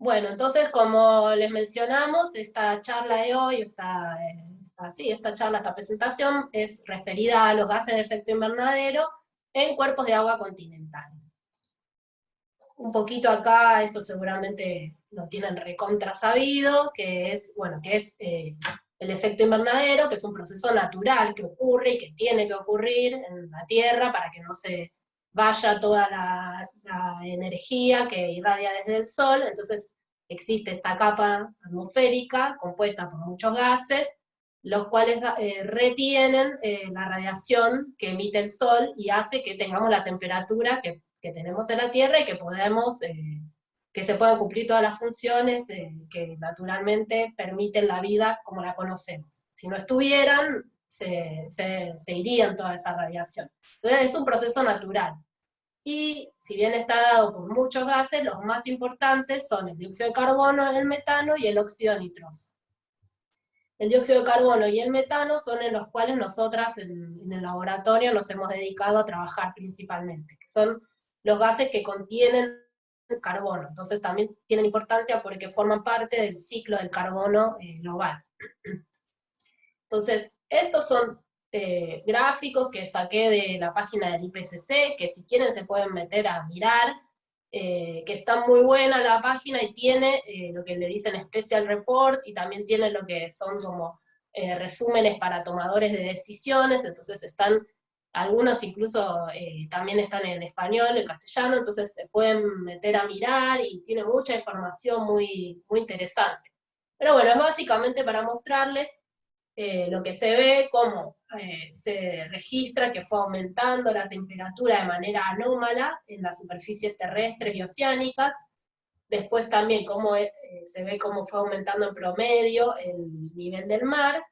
Bueno, entonces, como les mencionamos, esta charla de hoy, esta charla, esta presentación, es referida a los gases de efecto invernadero en cuerpos de agua continentales. Un poquito acá, esto seguramente lo tienen recontra sabido, que es el efecto invernadero, que es un proceso natural que ocurre y que tiene que ocurrir en la Tierra para que no se vaya toda la energía que irradia desde el Sol. Entonces existe esta capa atmosférica compuesta por muchos gases, los cuales retienen la radiación que emite el Sol y hace que tengamos la temperatura que tenemos en la Tierra y que que se puedan cumplir todas las funciones que naturalmente permiten la vida como la conocemos. Si no estuvieran, se irían toda esa radiación. Entonces es un proceso natural. Y si bien está dado por muchos gases, los más importantes son el dióxido de carbono, el metano y el óxido nitroso. El dióxido de carbono y el metano son en los cuales nosotras en el laboratorio nos hemos dedicado a trabajar principalmente, que son los gases que contienen carbono. Entonces también tienen importancia porque forman parte del ciclo del carbono global. Entonces, estos son gráficos que saqué de la página del IPCC, que si quieren se pueden meter a mirar, que está muy buena la página y tiene lo que le dicen Special Report y también tiene lo que son como resúmenes para tomadores de decisiones, entonces están, algunos incluso también están en español, en castellano, entonces se pueden meter a mirar y tiene mucha información muy interesante. Pero bueno, es básicamente para mostrarles lo que se ve, cómo se registra que fue aumentando la temperatura de manera anómala en las superficies terrestres y oceánicas, después también cómo se ve cómo fue aumentando en promedio el nivel del mar,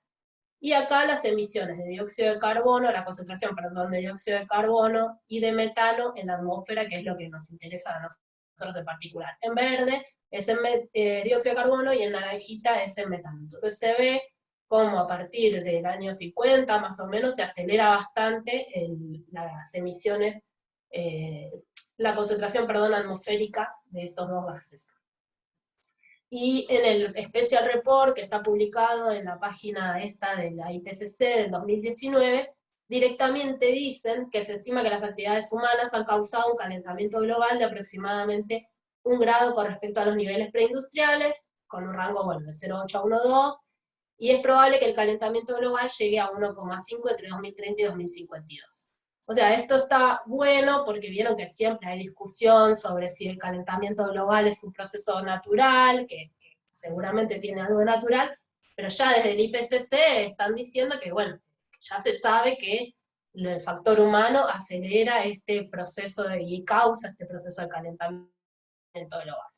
y acá las emisiones de dióxido de carbono, la concentración, perdón, de dióxido de carbono y de metano en la atmósfera, que es lo que nos interesa a nosotros en particular. En verde es el dióxido de carbono y en naranjita es el metano. Entonces se ve como a partir del año 50 más o menos se acelera bastante las emisiones, eh, la concentración, perdón, atmosférica de estos dos gases. Y en el Special Report que está publicado en la página esta de la IPCC del 2019, directamente dicen que se estima que las actividades humanas han causado un calentamiento global de aproximadamente 1 grado con respecto a los niveles preindustriales, con un rango bueno, de 0,8 a 1,2, y es probable que el calentamiento global llegue a 1,5 entre 2030 y 2052. O sea, esto está bueno porque vieron que siempre hay discusión sobre si el calentamiento global es un proceso natural, que seguramente tiene algo de natural, pero ya desde el IPCC están diciendo que, bueno, ya se sabe que el factor humano acelera este proceso y causa este proceso de calentamiento global.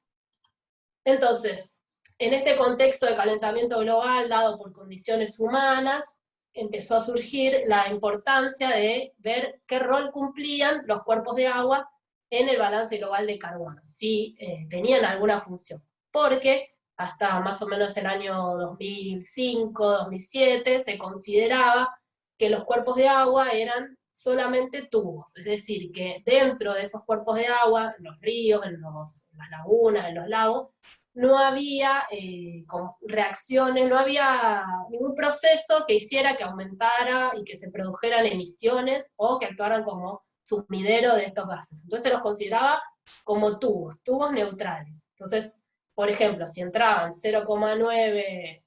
Entonces, en este contexto de calentamiento global dado por condiciones humanas, empezó a surgir la importancia de ver qué rol cumplían los cuerpos de agua en el balance global de carbono, si tenían alguna función. Porque hasta más o menos el año 2005-2007 se consideraba que los cuerpos de agua eran solamente tubos, es decir, que dentro de esos cuerpos de agua, en los ríos, en las lagunas, en los lagos, no había reacciones, no había ningún proceso que hiciera que aumentara y que se produjeran emisiones o que actuaran como sumidero de estos gases. Entonces se los consideraba como tubos neutrales. Entonces, por ejemplo, si entraban 0,9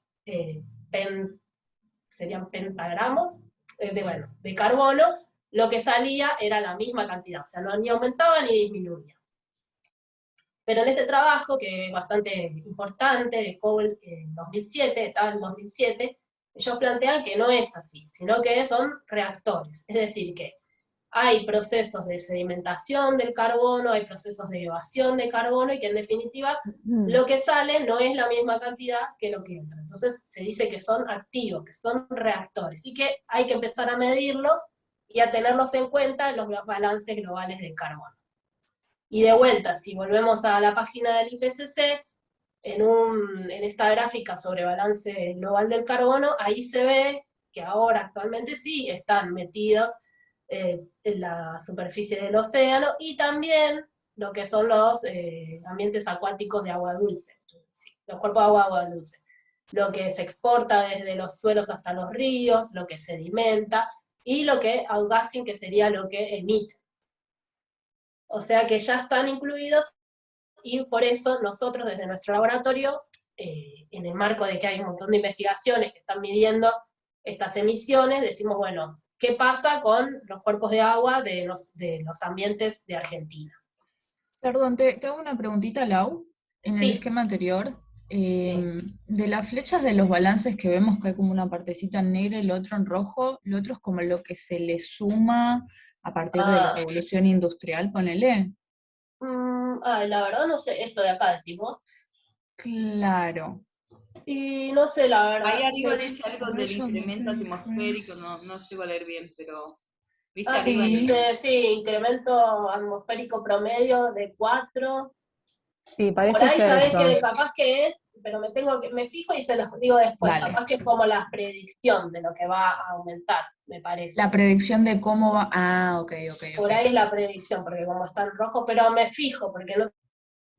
serían pentagramos de carbono, lo que salía era la misma cantidad, o sea, no ni aumentaba ni disminuía. Pero en este trabajo, que es bastante importante, de Cole en 2007, estaba en 2007, ellos plantean que no es así, sino que son reactores. Es decir, que hay procesos de sedimentación del carbono, hay procesos de evasión de carbono, y que en definitiva lo que sale no es la misma cantidad que lo que entra. Entonces se dice que son activos, que son reactores, y que hay que empezar a medirlos y a tenerlos en cuenta en los balances globales del carbono. Y de vuelta, si volvemos a la página del IPCC, en esta gráfica sobre balance global del carbono, ahí se ve que ahora actualmente sí están metidos en la superficie del océano, y también lo que son los ambientes acuáticos de agua dulce, sí, los cuerpos de agua dulce. Lo que se exporta desde los suelos hasta los ríos, lo que sedimenta, y lo que outgassing, que sería lo que emite. O sea que ya están incluidos, y por eso nosotros desde nuestro laboratorio, en el marco de que hay un montón de investigaciones que están midiendo estas emisiones, decimos, bueno, ¿qué pasa con los cuerpos de agua de los ambientes de Argentina? Perdón, te hago una preguntita, Lau. En el Sí, esquema anterior, sí. de las flechas de los balances que vemos que hay como una partecita en negro y el otro en rojo, lo otro es como lo que se le suma a partir de la Ah, revolución industrial, ponele. la verdad no sé, esto de acá decimos. Claro. Y no sé, la Ahí verdad. arriba dice algo del Rayos incremento atmosférico, atmosféricos. no llego a leer bien, pero viste Ah, sí, arriba Sí, dice, sí, incremento atmosférico promedio de 4. Sí, Por parece ahí ser sabés eso. que capaz que es, pero me fijo y se los digo después. dale. Capaz que es como la predicción de lo que va a aumentar, me parece. La predicción de cómo va. Ah, ok, ok, ok. Por ahí es la predicción, porque como está en rojo, pero me fijo, porque no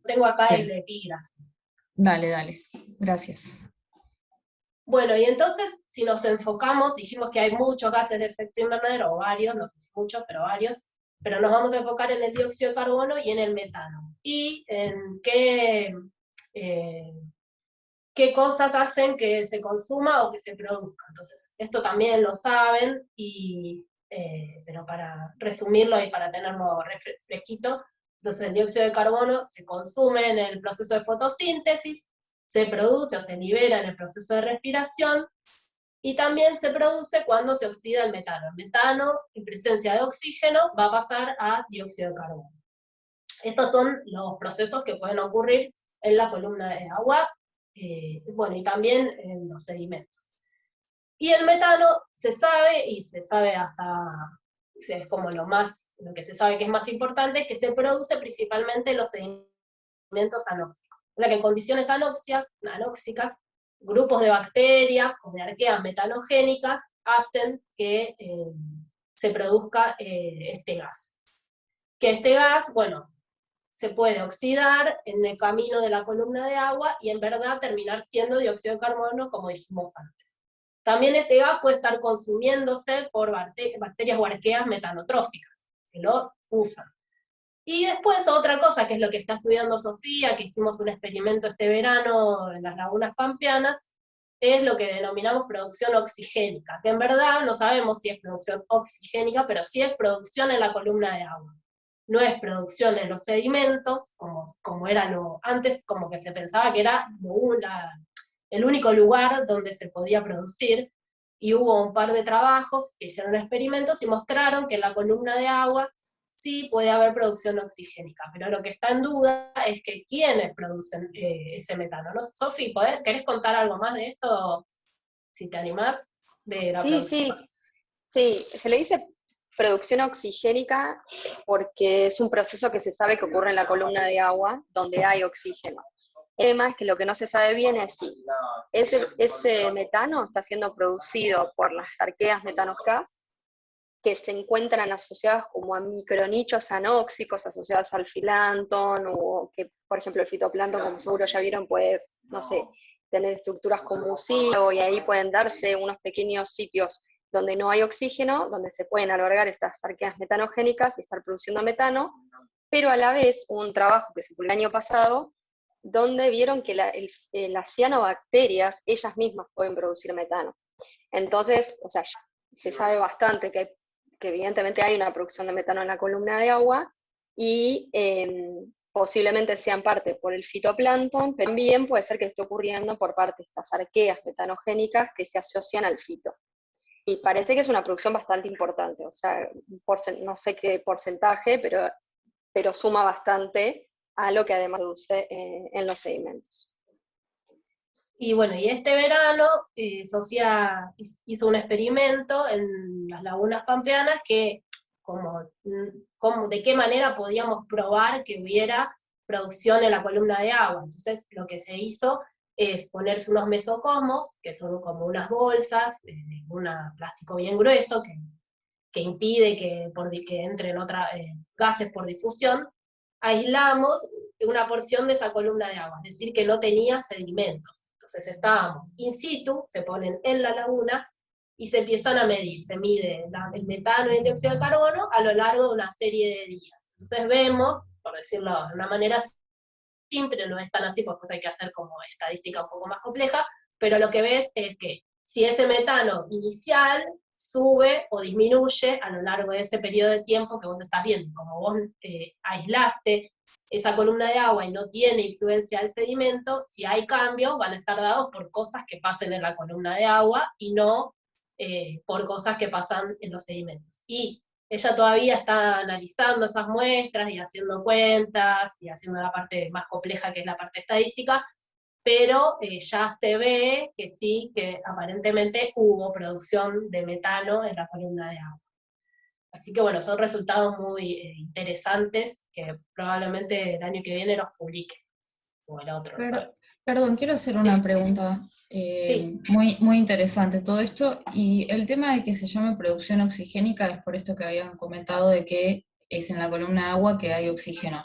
tengo acá el Sí, epígrafe. dale, dale. Gracias. Bueno, y entonces, si nos enfocamos, dijimos que hay muchos gases de efecto invernadero, o varios, no sé si muchos, pero varios, pero nos vamos a enfocar en el dióxido de carbono y en el metano. Y en eh, qué cosas hacen que se consuma o que se produzca. Entonces, esto también lo saben, pero para resumirlo y para tenerlo fresquito, entonces el dióxido de carbono se consume en el proceso de fotosíntesis, se produce o se libera en el proceso de respiración, y también se produce cuando se oxida el metano. El metano, en presencia de oxígeno, va a pasar a dióxido de carbono. Estos son los procesos que pueden ocurrir en la columna de agua, bueno, y también en los sedimentos. Y el metano se sabe, y se sabe hasta, es como lo que se sabe que es más importante, es que se produce principalmente en los sedimentos anóxicos. O sea que en condiciones anóxicas, grupos de bacterias o de arqueas metanogénicas hacen que se produzca este gas. Que este gas, bueno, se puede oxidar en el camino de la columna de agua y en verdad terminar siendo dióxido de carbono, como dijimos antes. También este gas puede estar consumiéndose por bacterias o arqueas metanotróficas, que lo usan. Y después otra cosa, que es lo que está estudiando Sofía, que hicimos un experimento este verano en las lagunas pampeanas, es lo que denominamos producción oxigénica, que en verdad no sabemos si es producción oxigénica, pero sí es producción en la columna de agua. No es producción en los sedimentos, como era antes, como que se pensaba que era el único lugar donde se podía producir, y hubo un par de trabajos que hicieron experimentos y mostraron que en la columna de agua sí puede haber producción oxigénica, pero lo que está en duda es que quiénes producen ese metano, ¿no? Sofi, ¿querés contar algo más de esto, si te animás, de la Sí, producción? sí, sí, se le dice producción oxigénica porque es un proceso que se sabe que ocurre en la columna de agua donde hay oxígeno. El tema es que lo que no se sabe bien es si ese metano está siendo producido por las arqueas metanocas que se encuentran asociadas como a micronichos anóxicos asociados al filáncton, o que, por ejemplo, el fitoplancton, como seguro ya vieron, puede, no sé, tener estructuras con mucílago, y ahí pueden darse unos pequeños sitios donde no hay oxígeno, donde se pueden albergar estas arqueas metanogénicas y estar produciendo metano, pero a la vez hubo un trabajo que se publicó el año pasado, donde vieron que las cianobacterias, ellas mismas pueden producir metano. Entonces, o sea, se sabe bastante que evidentemente hay una producción de metano en la columna de agua, y posiblemente sean parte por el fitoplancton, pero también puede ser que esté ocurriendo por parte de estas arqueas metanogénicas que se asocian al fito. Y parece que es una producción bastante importante, o sea, no sé qué porcentaje, pero suma bastante a lo que además produce en los sedimentos. Y bueno, y este verano Sofía hizo un experimento en las lagunas pampeanas que, de qué manera podíamos probar que hubiera producción en la columna de agua. Entonces lo que se hizo es ponerse unos mesocosmos, que son como unas bolsas de un plástico bien grueso que impide que entren gases por difusión, aislamos una porción de esa columna de agua, es decir, que no tenía sedimentos. Entonces estábamos in situ, se ponen en la laguna, y se empiezan a medir, se mide el metano y el dióxido de carbono a lo largo de una serie de días. Entonces vemos, por decirlo de una manera simple, no es tan así, porque pues hay que hacer como estadística un poco más compleja, pero lo que ves es que si ese metano inicial sube o disminuye a lo largo de ese periodo de tiempo que vos estás viendo. Como vos aislaste esa columna de agua y no tiene influencia del sedimento, si hay cambios van a estar dados por cosas que pasen en la columna de agua y no por cosas que pasan en los sedimentos. Y ella todavía está analizando esas muestras y haciendo cuentas y haciendo la parte más compleja que es la parte estadística, pero ya se ve que sí, que aparentemente hubo producción de metano en la columna de agua. Así que bueno, son resultados muy interesantes que probablemente el año que viene los publique, o el otro. Perdón, quiero hacer una pregunta Sí. muy interesante todo esto, y el tema de que se llame producción oxigénica es por esto que habían comentado de que es en la columna de agua que hay oxígeno.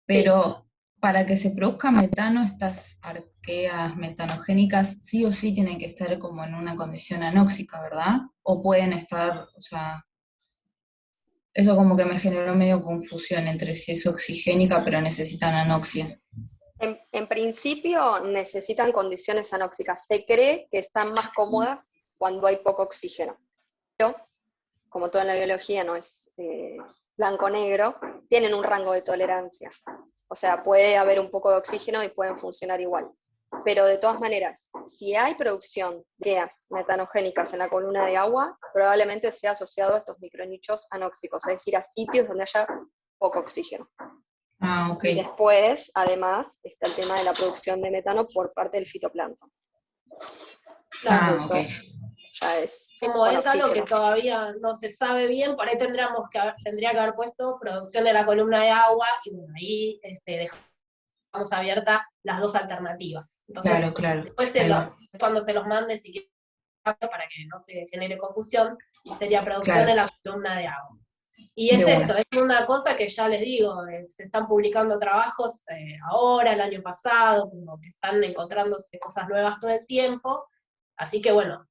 Pero para que se produzca metano, estas arqueas metanogénicas sí o sí tienen que estar como en una condición anóxica, ¿verdad? O pueden estar, o sea, eso como que me generó medio confusión entre si es oxigénica pero necesitan anoxia. En principio necesitan condiciones anóxicas. Se cree que están más cómodas cuando hay poco oxígeno. Pero, como todo en la biología no es blanco-negro, tienen un rango de tolerancia. O sea, puede haber un poco de oxígeno y pueden funcionar igual. Pero de todas maneras, si hay producción de gas metanogénicas en la columna de agua, probablemente sea asociado a estos micronichos anóxicos, es decir, a sitios donde haya poco oxígeno. Ah, ok. Y después, además, está el tema de la producción de metano por parte del fitoplancton. Claro, Ah, ok. Ya es como con es algo que oxígeno. todavía no se sabe bien, por ahí tendría que haber puesto producción de la columna de agua, y bueno, ahí dejamos abiertas las dos alternativas. Entonces, Claro. después cuando se los mande, si quieren, para que no se genere confusión, sería producción de la columna de agua. Y es esto, es una cosa que ya les digo, se están publicando trabajos ahora, el año pasado, como que están encontrándose cosas nuevas todo el tiempo, así que bueno,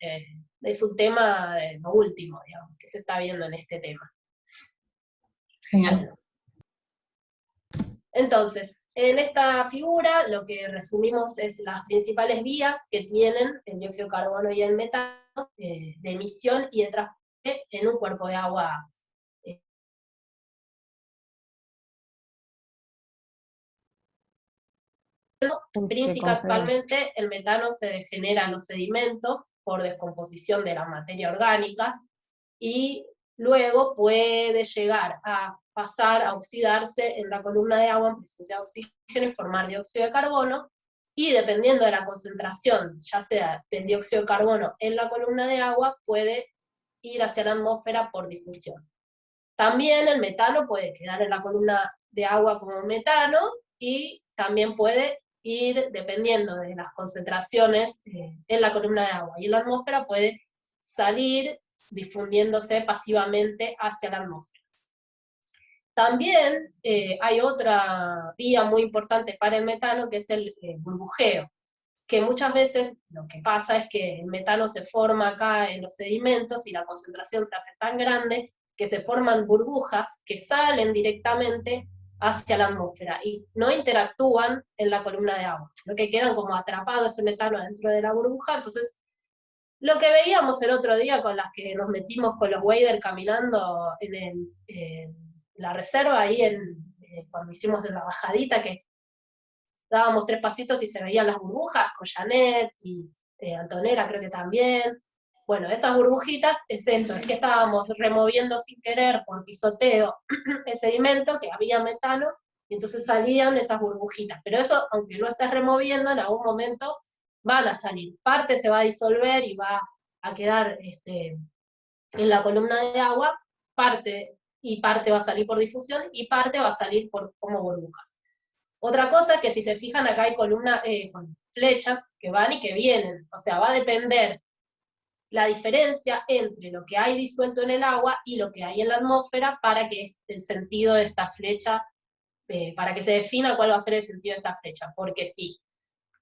es un tema de lo último, digamos, que se está viendo en este tema. Genial. Entonces, en esta figura lo que resumimos es las principales vías que tienen el dióxido de carbono y el metano de emisión y de transporte en un cuerpo de agua. Principalmente el metano se genera en los sedimentos por descomposición de la materia orgánica, y luego puede llegar a pasar a oxidarse en la columna de agua en presencia de oxígeno y formar dióxido de carbono, y dependiendo de la concentración, ya sea del dióxido de carbono en la columna de agua, puede ir hacia la atmósfera por difusión. También el metano puede quedar en la columna de agua como metano, y también puede ir, dependiendo de las concentraciones en la columna de agua y en la atmósfera, puede salir difundiéndose pasivamente hacia la atmósfera. También hay otra vía muy importante para el metano, que es el burbujeo, que muchas veces lo que pasa es que el metano se forma acá en los sedimentos y la concentración se hace tan grande que se forman burbujas que salen directamente hacia la atmósfera y no interactúan en la columna de agua, sino que quedan como atrapado ese metano dentro de la burbuja. Entonces, lo que veíamos el otro día con las que nos metimos con los waders caminando en la reserva, ahí cuando hicimos la bajadita, que dábamos 3 pasitos y se veían las burbujas, con Janet y Antonella creo que también. Bueno, esas burbujitas es esto, es que estábamos removiendo sin querer por pisoteo el sedimento, que había metano, y entonces salían esas burbujitas. Pero eso, aunque no estés removiendo, en algún momento van a salir. Parte se va a disolver y va a quedar en la columna de agua, parte va a salir por difusión y parte va a salir como burbujas. Otra cosa es que si se fijan acá hay columnas con flechas que van y que vienen, o sea, va a depender la diferencia entre lo que hay disuelto en el agua y lo que hay en la atmósfera para que el sentido de esta flecha para que se defina cuál va a ser el sentido de esta flecha, porque si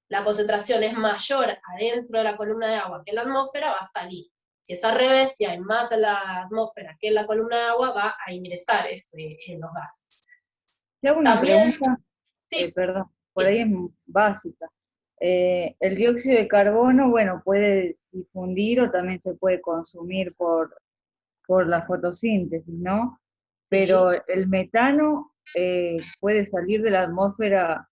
la concentración es mayor adentro de la columna de agua que en la atmósfera, va a salir. Si es al revés, si hay más en la atmósfera que en la columna de agua, va a ingresar en los gases. Te hago una También, pregunta, sí, perdón, por ahí es básica. El dióxido de carbono, bueno, puede difundir o también se puede consumir por la fotosíntesis, ¿no? Pero el metano puede salir de la atmósfera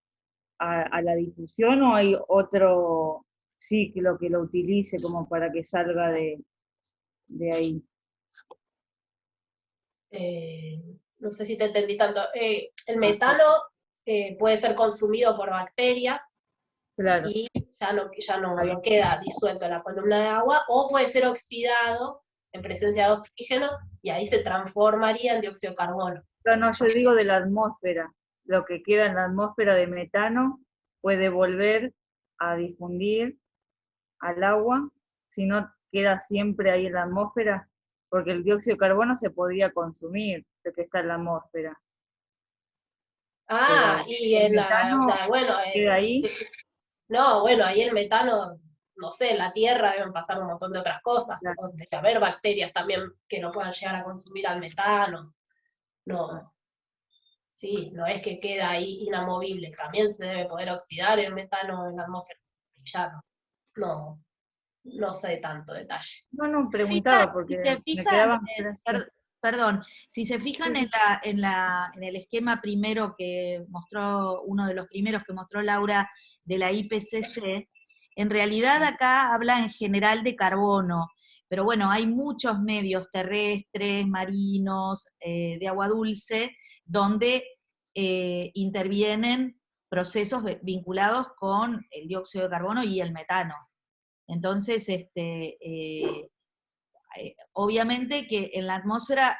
a la difusión, ¿o hay otro ciclo que lo utilice como para que salga de ahí? no sé si te entendí tanto. El metano puede ser consumido por bacterias, Claro, y ya no queda disuelto en la columna de agua, o puede ser oxidado en presencia de oxígeno, y ahí se transformaría en dióxido de carbono. no, yo digo de la atmósfera, lo que queda en la atmósfera de metano puede volver a difundir al agua, si no queda siempre ahí en la atmósfera, porque el dióxido de carbono se podría consumir, lo que está en la atmósfera. Ah, y el en la, o metano sea, bueno, queda ahí. no, bueno, ahí el metano, no sé, en la Tierra deben pasar un montón de otras cosas, Claro. o debe haber bacterias también que no puedan llegar a consumir al metano, no, sí, no es que queda ahí inamovible, también se debe poder oxidar el metano en la atmósfera, ya no sé tanto detalle. No, Se fija- preguntaba si porque se me fijan, quedaban... perdón, si se fijan en el esquema primero que mostró, uno de los primeros que mostró Laura de la IPCC, en realidad acá habla en general de carbono, pero bueno, hay muchos medios terrestres, marinos, de agua dulce, donde intervienen procesos vinculados con el dióxido de carbono y el metano. Entonces, obviamente que en la atmósfera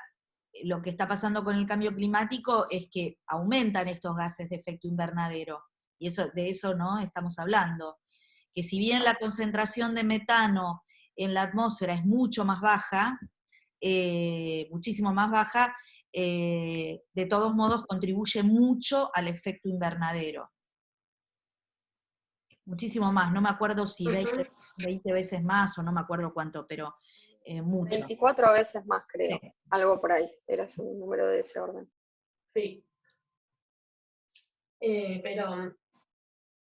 lo que está pasando con el cambio climático es que aumentan estos gases de efecto invernadero, y de eso no estamos hablando. Que si bien la concentración de metano en la atmósfera es mucho más baja, muchísimo más baja, de todos modos contribuye mucho al efecto invernadero. Muchísimo más, no me acuerdo si 20 veces más o no me acuerdo cuánto, pero mucho. 24 veces más, creo. Sí. Algo por ahí. Era un número de ese orden. Sí. Pero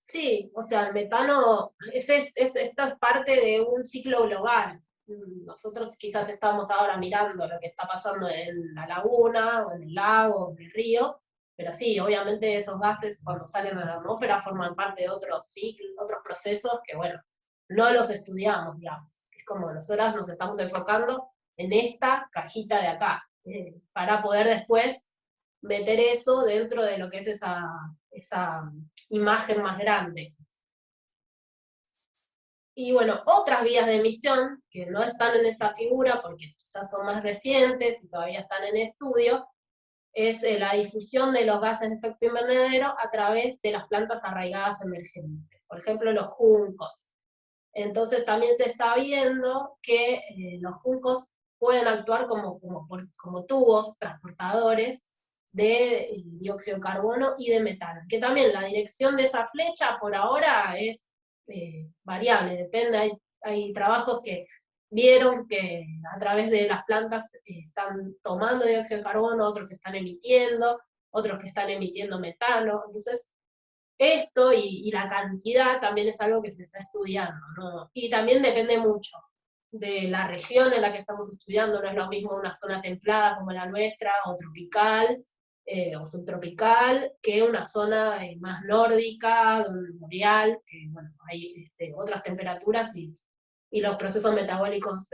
sí, o sea, el metano, esto es parte de un ciclo global. Nosotros quizás estamos ahora mirando lo que está pasando en la laguna, o en el lago, o en el río, pero sí, obviamente esos gases cuando salen a la atmósfera forman parte de otros ciclos, otros procesos que, bueno, no los estudiamos, digamos. Es como nosotras nos estamos enfocando en esta cajita de acá, para poder después meter eso dentro de lo que es esa imagen más grande. Y bueno, otras vías de emisión que no están en esa figura porque quizás son más recientes y todavía están en estudio, es la difusión de los gases de efecto invernadero a través de las plantas arraigadas emergentes, por ejemplo los juncos. Entonces también se está viendo que los juncos pueden actuar como tubos transportadores de dióxido de carbono y de metano, que también la dirección de esa flecha por ahora es variable, depende, hay trabajos que vieron que a través de las plantas están tomando dióxido de carbono, otros que están emitiendo, otros que están emitiendo metano, entonces esto y la cantidad también es algo que se está estudiando, ¿no? Y también depende mucho de la región en la que estamos estudiando, no es lo mismo una zona templada como la nuestra, o tropical, o subtropical, que una zona más nórdica, boreal, que bueno, hay otras temperaturas y los procesos metabólicos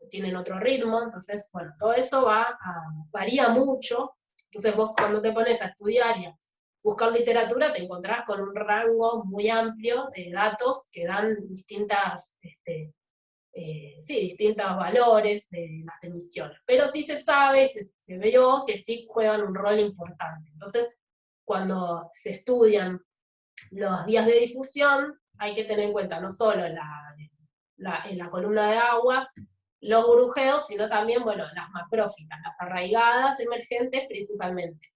tienen otro ritmo, entonces, bueno, todo eso varía mucho, entonces vos cuando te pones a estudiar y a buscar literatura te encontrás con un rango muy amplio de datos que dan distintos valores de las emisiones. Pero sí se sabe, se vio que sí juegan un rol importante. Entonces, cuando se estudian las vías de difusión, hay que tener en cuenta no solo en la columna de agua, los burujeos, sino también, bueno, las macrófitas, las arraigadas emergentes principalmente.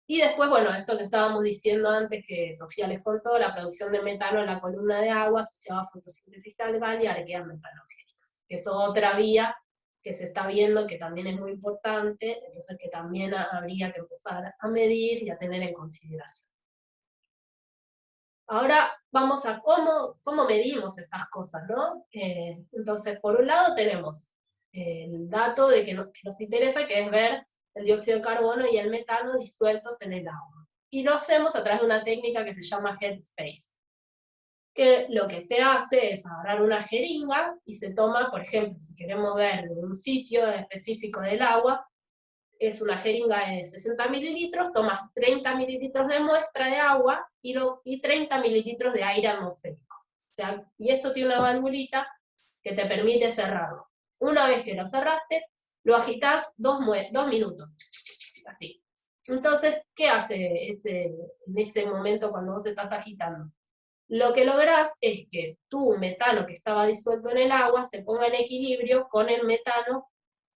Y después, bueno, esto que estábamos diciendo antes, que Sofía les contó, la producción de metano en la columna de agua asociada a fotosíntesis algal y arqueas metanogénicas, que es otra vía que se está viendo, que también es muy importante, entonces que también habría que empezar a medir y a tener en consideración. Ahora vamos a cómo medimos estas cosas, ¿no? Entonces, por un lado tenemos el dato de que nos interesa, que es ver el dióxido de carbono y el metano disueltos en el agua. Y lo hacemos a través de una técnica que se llama Headspace, que lo que se hace es agarrar una jeringa y se toma, por ejemplo, si queremos ver un sitio específico del agua, es una jeringa de 60 mililitros, tomas 30 mililitros de muestra de agua y 30 mililitros de aire atmosférico. O sea, y esto tiene una valvulita que te permite cerrarlo. Una vez que lo cerraste, lo agitás 2 minutos, así. Entonces, ¿qué hace en ese momento cuando vos estás agitando? Lo que lográs es que tu metano que estaba disuelto en el agua se ponga en equilibrio con el metano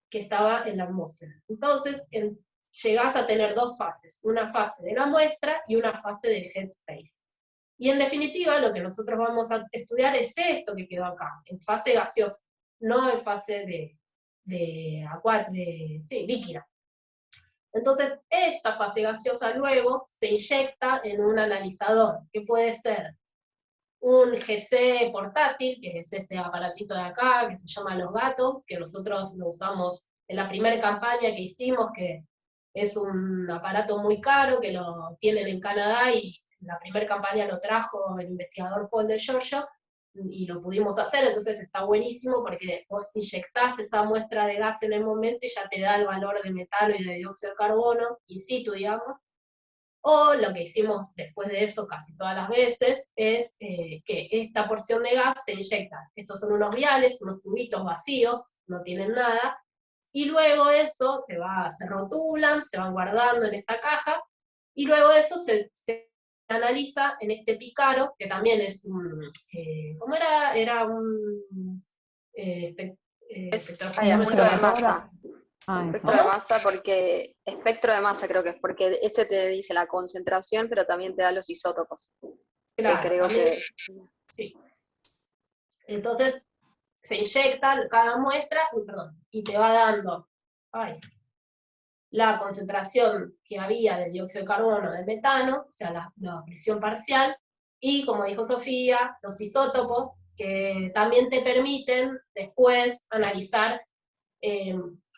que estaba en la atmósfera. Entonces, llegás a tener dos fases, una fase de la muestra y una fase de Headspace. Y en definitiva, lo que nosotros vamos a estudiar es esto que quedó acá, en fase gaseosa, no en fase líquida. Entonces, esta fase gaseosa luego se inyecta en un analizador, que puede ser un GC portátil, que es este aparatito de acá, que se llama Los Gatos, que nosotros lo usamos en la primera campaña que hicimos, que es un aparato muy caro, que lo tienen en Canadá, y en la primera campaña lo trajo el investigador Paul de Giorgio, y lo pudimos hacer, entonces está buenísimo, porque vos inyectás esa muestra de gas en el momento, y ya te da el valor de metano y de dióxido de carbono, in situ, digamos. O lo que hicimos después de eso casi todas las veces es que esta porción de gas se inyecta. Estos son unos viales, unos tubitos vacíos, no tienen nada, y luego eso se rotulan, se van guardando en esta caja, y luego eso se analiza en este pícaro, que también es un... ¿cómo era? Era un... espectro de masa. Espectro de masa, porque espectro de masa creo que es, porque este te dice la concentración, pero también te da los isótopos. Claro, creo también, que... Sí. Entonces, se inyecta cada muestra, y te va dando la concentración que había de dióxido de carbono, de metano, o sea, la presión parcial, y como dijo Sofía, los isótopos, que también te permiten después analizar,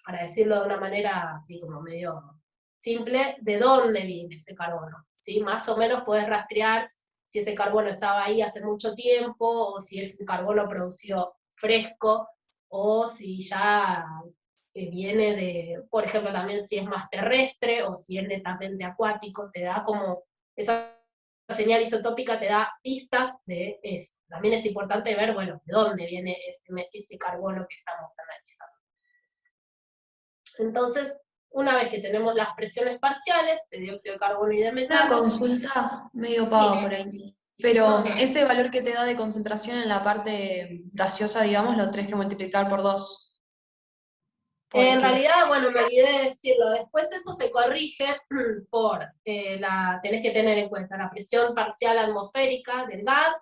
para decirlo de una manera así como medio simple, de dónde viene ese carbono, ¿sí? Más o menos puedes rastrear si ese carbono estaba ahí hace mucho tiempo, o si es un carbono producido fresco, o si ya viene de, por ejemplo, también si es más terrestre, o si es netamente acuático, te da como, esa señal isotópica te da pistas de eso. También es importante ver, bueno, de dónde viene ese carbono que estamos analizando. Entonces, una vez que tenemos las presiones parciales de dióxido de carbono y de Una metano... consulta medio paga por ahí. Pero ese valor que te da de concentración en la parte gaseosa, digamos, lo tenés que multiplicar por 2. En realidad, bueno, me olvidé de decirlo, después eso se corrige por, tenés que tener en cuenta la presión parcial atmosférica del gas,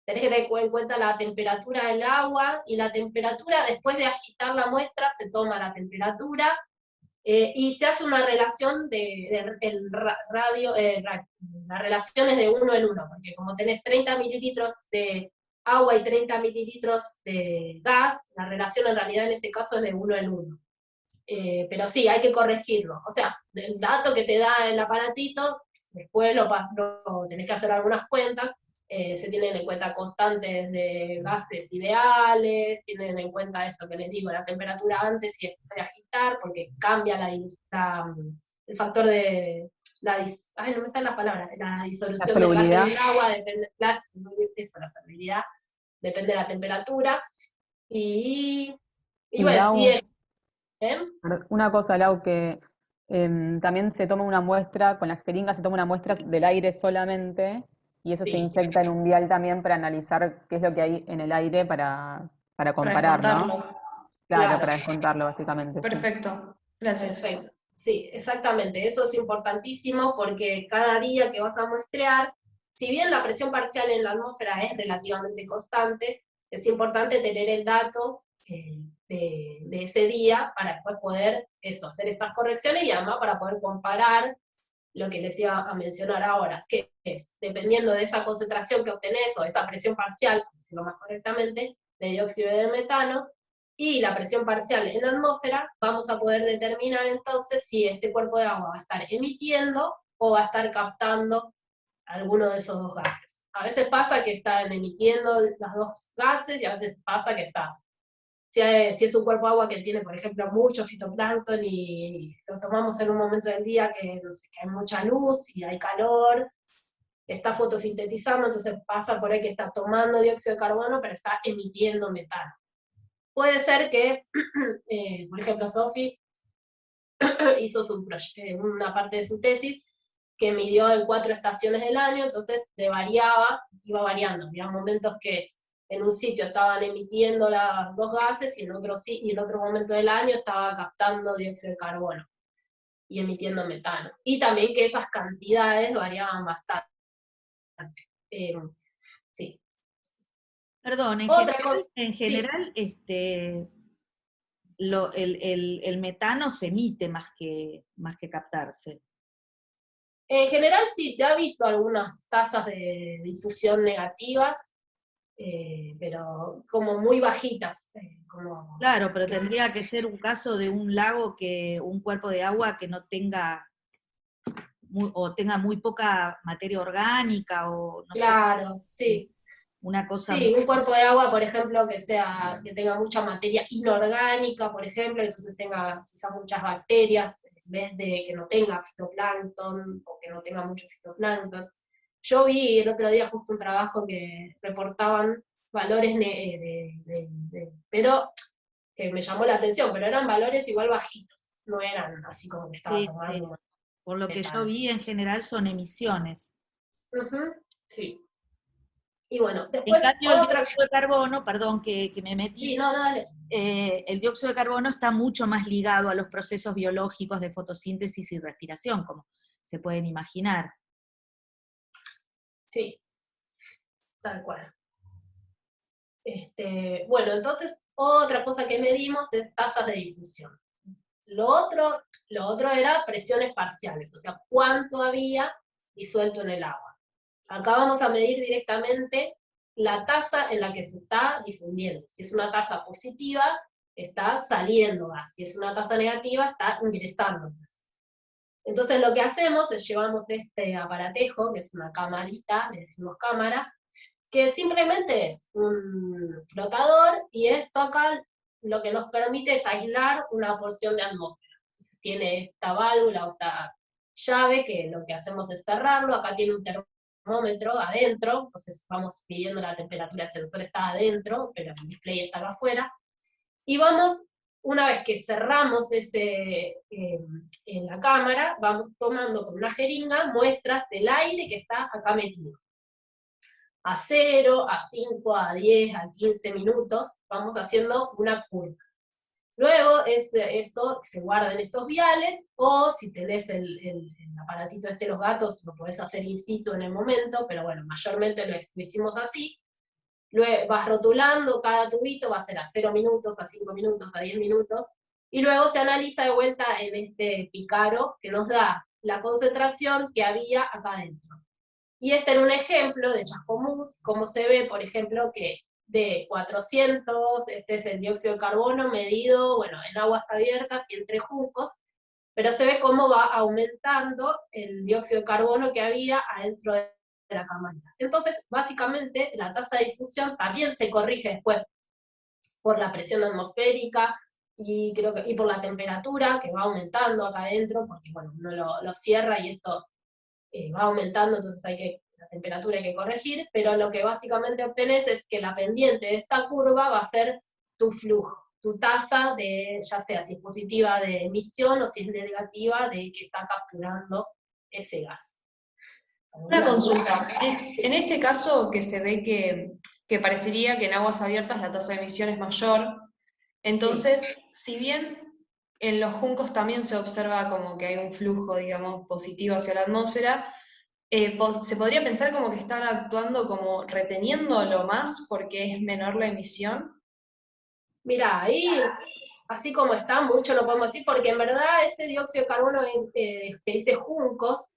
tenés que tener en cuenta la temperatura del agua, y la temperatura, después de agitar la muestra, se toma la temperatura, y se hace una relación la relación es de 1 en 1, porque como tenés 30 mililitros de agua y 30 mililitros de gas, la relación en realidad en ese caso es de 1 en 1. Pero sí, hay que corregirlo. O sea, el dato que te da el aparatito, después lo tenés que hacer algunas cuentas, se tienen en cuenta constantes de gases ideales, tienen en cuenta esto que les digo, la temperatura antes y después de agitar, porque cambia el factor de... no me sale la palabra, la disolución del gas en el agua, depende, la solubilidad, depende de la temperatura, y bueno, y eso. Una cosa, Lau, que también se toma una muestra, con las jeringas se toma una muestra del aire solamente, y eso se inyecta en un vial también para analizar qué es lo que hay en el aire para comparar, ¿no? Claro, para descontarlo, básicamente. Perfecto, gracias. Perfecto. Sí, exactamente, eso es importantísimo porque cada día que vas a muestrear, si bien la presión parcial en la atmósfera es relativamente constante, es importante tener el dato de ese día para después poder hacer estas correcciones y además para poder comparar lo que les iba a mencionar ahora, que es, dependiendo de esa concentración que obtenés o esa presión parcial, por decirlo más correctamente, de dióxido de metano, y la presión parcial en la atmósfera, vamos a poder determinar entonces si ese cuerpo de agua va a estar emitiendo o va a estar captando alguno de esos dos gases. A veces pasa que están emitiendo los dos gases y a veces pasa que está. Si es un cuerpo de agua que tiene, por ejemplo, mucho fitoplancton y lo tomamos en un momento del día que, no sé, que hay mucha luz y hay calor, está fotosintetizando, entonces pasa por ahí que está tomando dióxido de carbono, pero está emitiendo metano. Puede ser que, por ejemplo, Sofi hizo una parte de su tesis que midió en 4 estaciones del año, entonces iba variando. Había momentos que en un sitio estaban emitiendo los dos gases y en otro momento del año estaba captando dióxido de carbono y emitiendo metano. Y también que esas cantidades variaban bastante. Sí. Perdón, Otra cosa, en general el metano se emite más que captarse. En general sí, se ha visto algunas tasas de difusión negativas, pero como muy bajitas. Claro, pero tendría que ser un caso de un lago un cuerpo de agua que no tenga, o tenga muy poca materia orgánica, o no sé. Claro, sí. Una cosa Sí, un cuerpo de agua, por ejemplo, que tenga mucha materia inorgánica, por ejemplo, entonces tenga quizás muchas bacterias, en vez de que no tenga fitoplancton, o que no tenga mucho fitoplancton. Yo vi el otro día justo un trabajo que reportaban valores, pero que me llamó la atención, pero eran valores igual bajitos, no eran así como que estaba tomando. Sí. Por lo que yo metano. vi, en general son emisiones. Sí. Y bueno, En después cambio, el otra... dióxido de carbono, perdón que me metí, Sí, no, dale. el dióxido de carbono está mucho más ligado a los procesos biológicos de fotosíntesis y respiración, como se pueden imaginar. Sí, tal cual. Bueno, entonces otra cosa que medimos es tasas de difusión. Lo otro era presiones parciales, o sea, cuánto había disuelto en el agua. Acá vamos a medir directamente la tasa en la que se está difundiendo. Si es una tasa positiva, está saliendo gas. Si es una tasa negativa, está ingresando gas. Entonces lo que hacemos es llevamos este aparatejo, que es una camarita, le decimos cámara, que simplemente es un flotador, y esto acá lo que nos permite es aislar una porción de atmósfera. Entonces tiene esta válvula o esta llave que lo que hacemos es cerrarlo, acá tiene un termómetro adentro, entonces vamos midiendo la temperatura, el sensor está adentro, pero el display está acá afuera, y vamos, una vez que cerramos en la cámara, vamos tomando con una jeringa muestras del aire que está acá metido. A 0, a 5, a 10, a 15 minutos, vamos haciendo una curva. Luego eso se guarda en estos viales, o si tenés el aparatito los gatos, lo podés hacer in situ en el momento, pero bueno, mayormente lo hicimos así. Luego vas rotulando cada tubito, va a ser a 0 minutos, a 5 minutos, a 10 minutos, y luego se analiza de vuelta en este picaro que nos da la concentración que había acá adentro. Y este era un ejemplo de Chascomús, como se ve, por ejemplo, que de 400, este es el dióxido de carbono medido, bueno, en aguas abiertas y entre juncos, pero se ve cómo va aumentando el dióxido de carbono que había adentro de la camarita. Entonces, básicamente, la tasa de difusión también se corrige después por la presión atmosférica y por la temperatura que va aumentando acá adentro, porque bueno, uno lo cierra y esto va aumentando, entonces la temperatura hay que corregir, pero lo que básicamente obtenés es que la pendiente de esta curva va a ser tu flujo, tu tasa de, ya sea si es positiva de emisión o si es negativa de que está capturando ese gas. Una consulta. En este caso que se ve que parecería que en aguas abiertas la tasa de emisión es mayor, entonces, si bien en los juncos también se observa como que hay un flujo, digamos, positivo hacia la atmósfera. Se podría pensar como que están actuando como reteniéndolo más porque es menor la emisión. Mira, ahí, así como está, mucho no podemos decir, porque en verdad ese dióxido de carbono que dice juncos,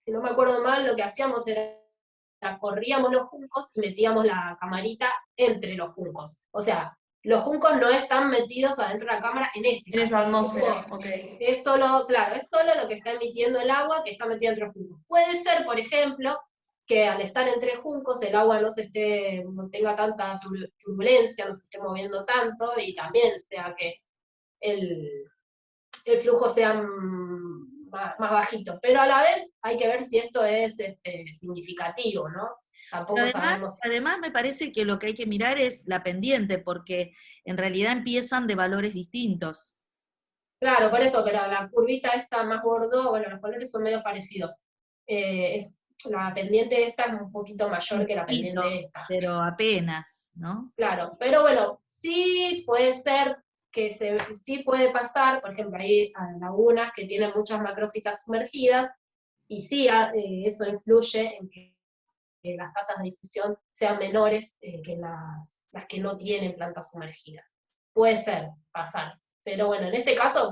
si no me acuerdo mal, lo que hacíamos era corríamos los juncos y metíamos la camarita entre los juncos. O sea, los juncos no están metidos adentro de la cámara en este En caso. esa atmósfera, ok. Es solo, claro, es solo lo que está emitiendo el agua que está metida entre los juncos. Puede ser, por ejemplo, que al estar entre juncos el agua no tenga tanta turbulencia, no se esté moviendo tanto, y también sea que el flujo sea más bajito. Pero a la vez hay que ver si esto es significativo, ¿no? Tampoco Pero sabemos. además me parece que lo que hay que mirar es la pendiente, porque en realidad empiezan de valores distintos. Claro, por eso, pero la curvita esta más gordo, bueno, los colores son medio parecidos. La pendiente esta es un poquito mayor que la pendiente esta. Pero apenas, ¿no? Claro, pero bueno, sí puede ser que sí puede pasar, por ejemplo, hay lagunas que tienen muchas macrófitas sumergidas, y sí, eso influye en que las tasas de difusión sean menores que las que no tienen plantas sumergidas. Puede ser, pasar. Pero bueno, en este caso,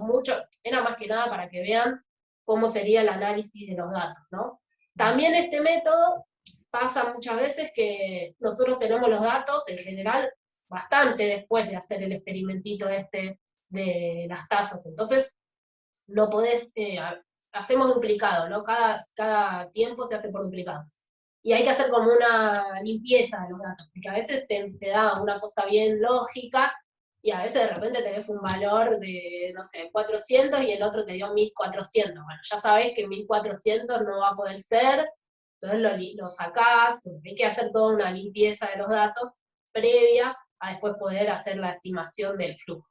era más que nada para que vean cómo sería el análisis de los datos, ¿no? También este método pasa muchas veces que nosotros tenemos los datos, en general, bastante después de hacer el experimentito de las tasas. Entonces, no podés, hacemos duplicado, ¿no? Cada tiempo se hace por duplicado. Y hay que hacer como una limpieza de los datos, porque a veces te da una cosa bien lógica, y a veces de repente tenés un valor de, no sé, 400 y el otro te dio 1400. Bueno, ya sabés que 1400 no va a poder ser, entonces lo sacás, hay que hacer toda una limpieza de los datos previa a después poder hacer la estimación del flujo.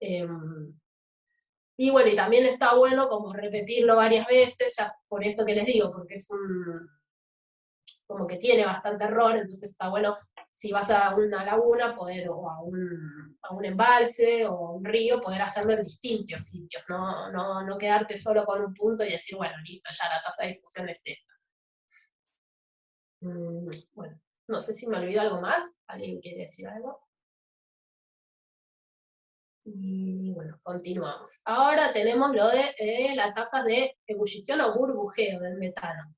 Y bueno, y también está bueno como repetirlo varias veces, ya por esto que les digo, porque es como que tiene bastante error, entonces está bueno, si vas a una laguna, o a un embalse, o a un río, poder hacerlo en distintos sitios, no quedarte solo con un punto y decir, bueno, listo, ya la tasa de difusión es esta. Bueno, no sé si me olvidó algo más, ¿alguien quiere decir algo? Y bueno, continuamos. Ahora tenemos lo de las tasas de ebullición o burbujeo del metano.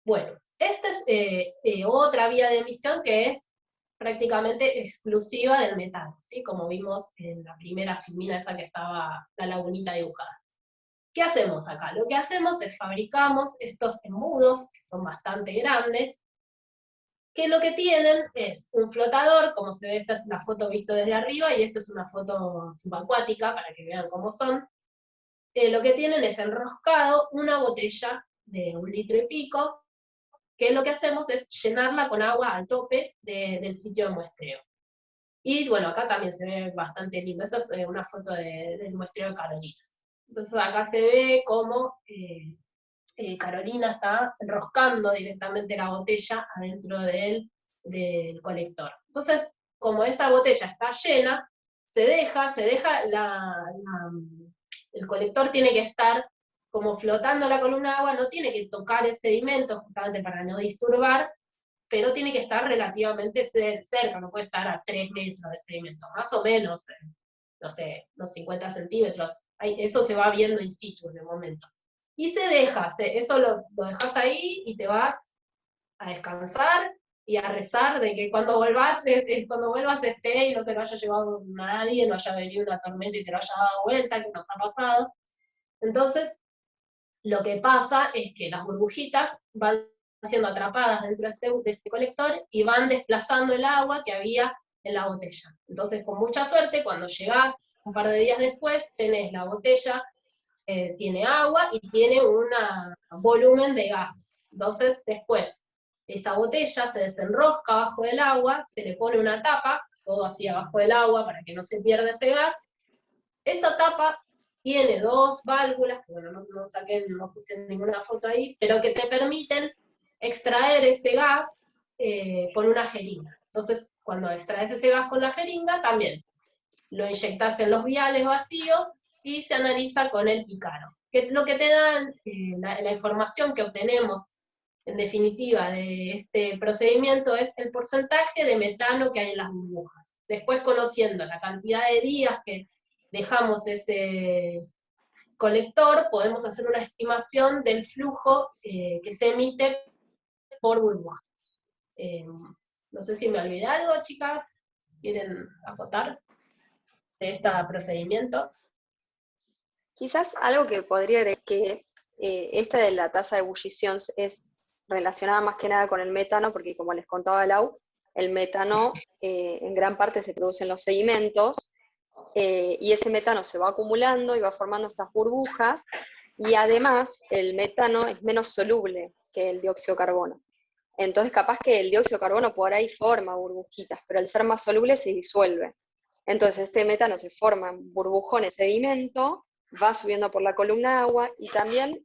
Bueno, esta es otra vía de emisión que es prácticamente exclusiva del metano, ¿sí? Como vimos en la primera filmina esa que estaba la lagunita dibujada. ¿Qué hacemos acá? Lo que hacemos es fabricamos estos embudos, que son bastante grandes, que lo que tienen es un flotador, como se ve, esta es una foto visto desde arriba, y esta es una foto subacuática, para que vean cómo son. Lo que tienen es enroscado una botella de 1,5 litros, que lo que hacemos es llenarla con agua al tope del sitio de muestreo. Y bueno, acá también se ve bastante lindo. Esta es una foto del muestreo de Carolina. Entonces acá se ve cómo Carolina está enroscando directamente la botella adentro del colector. Entonces, como esa botella está llena, el colector tiene que estar como flotando la columna de agua, no tiene que tocar el sedimento justamente para no disturbar, pero tiene que estar relativamente cerca, no puede estar a 3 metros de sedimento, más o menos, no sé, unos 50 centímetros, eso se va viendo in situ en el momento. Y se deja, eso lo dejas ahí y te vas a descansar y a rezar de que cuando vuelvas esté y no se lo haya llevado nadie, no haya venido una tormenta y te lo haya dado vuelta, que nos ha pasado. Entonces, lo que pasa es que las burbujitas van siendo atrapadas dentro de este colector y van desplazando el agua que había en la botella. Entonces, con mucha suerte, cuando llegás un par de días después, tenés la botella, tiene agua y tiene un volumen de gas. Entonces, después, esa botella se desenrosca abajo del agua, se le pone una tapa, todo así abajo del agua para que no se pierda ese gas. Esa tapa tiene 2 válvulas, que bueno, no puse ninguna foto ahí, pero que te permiten extraer ese gas con una jeringa. Entonces, cuando extraes ese gas con la jeringa, también lo inyectás en los viales vacíos y se analiza con el picaro. Que lo que te dan, la información que obtenemos en definitiva de este procedimiento es el porcentaje de metano que hay en las burbujas. Después, conociendo la cantidad de días que dejamos ese colector, podemos hacer una estimación del flujo que se emite por burbuja. No sé si me olvidé algo, chicas. ¿Quieren acotar de este procedimiento? Quizás algo que podría agregar que esta de la tasa de ebullición es relacionada más que nada con el metano, porque como les contaba Lau, el metano en gran parte se produce en los sedimentos, y ese metano se va acumulando y va formando estas burbujas, y además el metano es menos soluble que el dióxido de carbono. Entonces capaz que el dióxido de carbono por ahí forma burbujitas, pero al ser más soluble se disuelve. Entonces este metano se forma en burbujones sedimento, va subiendo por la columna de agua, y también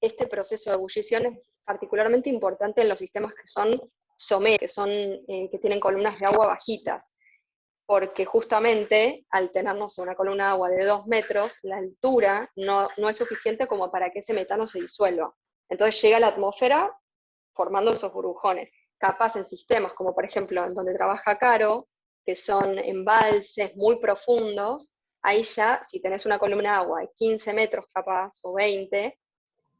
este proceso de ebullición es particularmente importante en los sistemas que son someros, que tienen columnas de agua bajitas, porque justamente al tenernos una columna de agua de 2 metros, la altura no es suficiente como para que ese metano se disuelva. Entonces llega a la atmósfera formando esos burbujones. Capaz en sistemas como por ejemplo en donde trabaja Caro, que son embalses muy profundos, ahí ya si tenés una columna de agua de 15 metros capaz, o 20,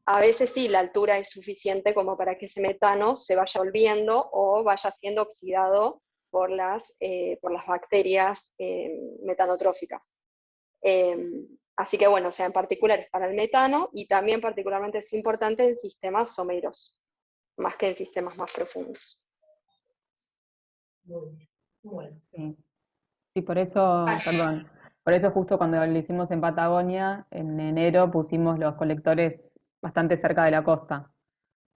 a veces sí la altura es suficiente como para que ese metano se vaya volviendo o vaya siendo oxidado por las bacterias metanotróficas. Así que bueno, o sea, en particular es para el metano, y también particularmente es importante en sistemas someros, más que en sistemas más profundos. Muy bien. Bueno. Sí. Sí, por eso, perdón, por eso justo cuando lo hicimos en Patagonia, en enero pusimos los colectores bastante cerca de la costa,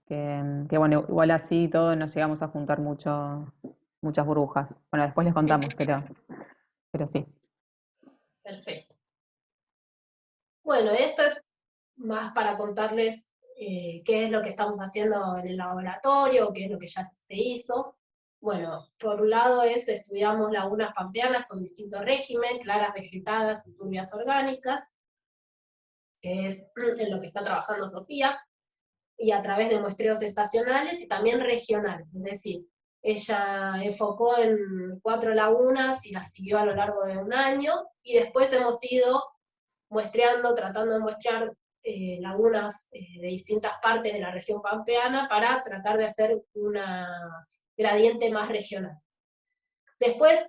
que bueno, igual así y todo nos llegamos a juntar muchas burbujas. Bueno, después les contamos, pero sí. Perfecto. Bueno, esto es más para contarles qué es lo que estamos haciendo en el laboratorio, qué es lo que ya se hizo. Bueno, por un lado estudiamos lagunas pampeanas con distinto régimen, claras vegetadas y turbias orgánicas, que es en lo que está trabajando Sofía, y a través de muestreos estacionales y también regionales, es decir, ella enfocó en 4 lagunas y las siguió a lo largo de un año, y después hemos ido muestreando, tratando de muestrear lagunas de distintas partes de la región pampeana para tratar de hacer una gradiente más regional. Después,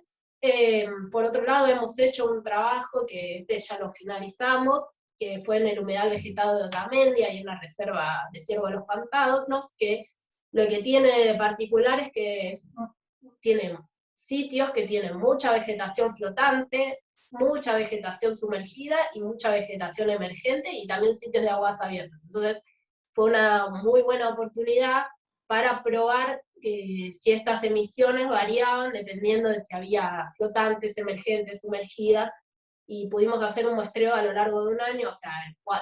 por otro lado, hemos hecho un trabajo que ya lo finalizamos, que fue en el humedal vegetado de Otamendi, y en la reserva de Ciervo de los Pantanos, que lo que tiene de particular es que tiene sitios que tienen mucha vegetación flotante, mucha vegetación sumergida y mucha vegetación emergente, y también sitios de aguas abiertas. Entonces fue una muy buena oportunidad para probar si estas emisiones variaban dependiendo de si había flotantes, emergentes, sumergidas, y pudimos hacer un muestreo a lo largo de un año, o sea,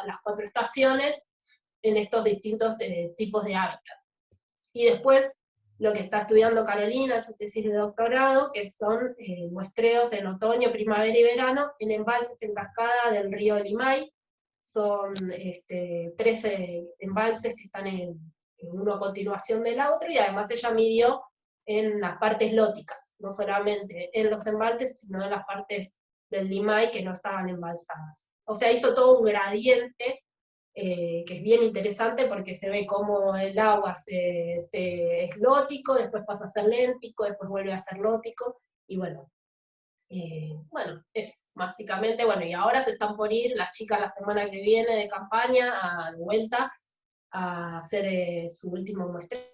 las 4 estaciones, en estos distintos tipos de hábitat. Y después, lo que está estudiando Carolina en su tesis de doctorado, que son muestreos en otoño, primavera y verano, en embalses en cascada del río Limay. Son 13 embalses que están en uno a continuación del otro, y además ella midió en las partes lóticas, no solamente en los embalses, sino en las partes del Limay que no estaban embalsadas. O sea, hizo todo un gradiente que es bien interesante porque se ve cómo el agua es lótico, después pasa a ser léntico, después vuelve a ser lótico, y bueno, es básicamente, y ahora se están por ir las chicas la semana que viene de campaña, de vuelta, a hacer su último muestreo,